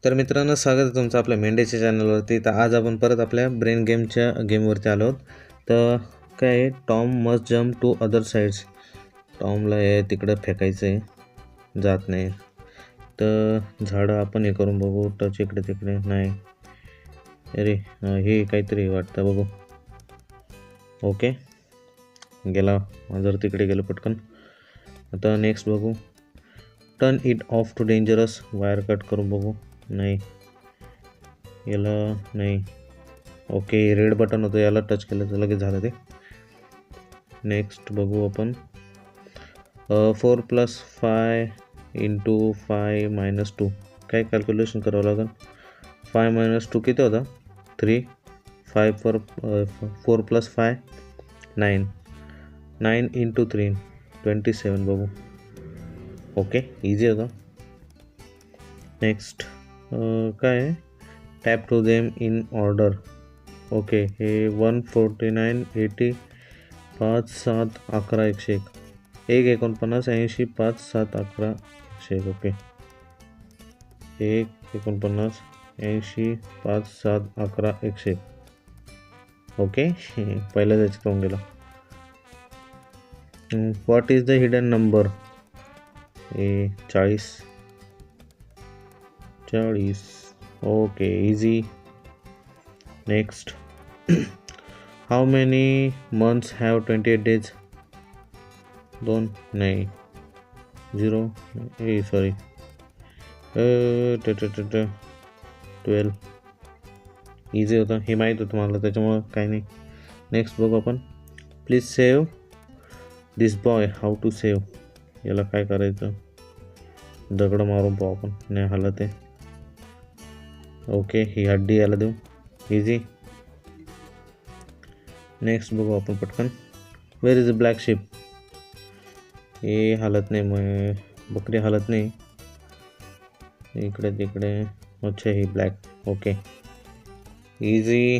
तर मित्रांनो, स्वागत आहे तुमचं आपल्या मेंढ्याच्या चॅनलवरती. तर आज आपण परत आपल्या ब्रेन गेमच्या गेमवरती आलो आहोत. तर काय आहे, Tom must jump to other sides. टॉमला हे तिकडं फेकायचं आहे, जात नाही. तर झाडं आपण हे करून बघू, टच इकडे तिकडे नाही. अरे हे काहीतरी वाटतं, बघू. ओके, गेला जर तिकडे गेलं पटकन. आता नेक्स्ट बघू. Turn it off too dangerous. Wire cut करून बघू. नाही, याला नाही. ओके, रेड बटन होतं, याला टच केलं तर लगेच झालं ते. नेक्स्ट बघू आपण. 4 + 5 × 5 - 2. काय कॅल्क्युलेशन करावं लागेल. 5 - 2 किती होता? 3. 4 + 5 9. 9 × 3 27. बघू. ओके, इझी होता. नेक्स्ट काय आहे, tap to them in order. Okay, हे 149 80 5 7 11 101 1 49 80 5 7 11 101. ओके, 1 49 80 5 7 11 101. ओके, पहिला त्याच्यात होऊन गेला. What is the hidden number? 40. Okay, easy. Next. How many months have 28 days? 2 नाही. 0 सॉरी 12. इझी होतं, हे माहीत होतं मला, त्याच्यामुळं काही नाही. नेक्स्ट बघू आपण. Please save this boy. How to save. याला काय करायचं, दगड मारून पाहू आपण. नाही हालत आहे. ओके, ही हड्डी याला देऊ. इझी. नेक्स्ट बघू आपण पटकन. Where is a black ship. हे हालत नाही, मग बकरी हालत नाही. इकडे तिकडे. अच्छा, ही ब्लॅक. Okay, easy.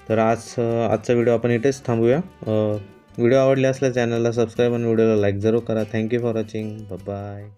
तर आजचा व्हिडिओ आपण इथेच थांबूया. व्हिडिओ आवडले असल्यास चॅनलला सबस्क्राईब आणि व्हिडिओला लाईक जरूर करा. Thank you for watching. बाय.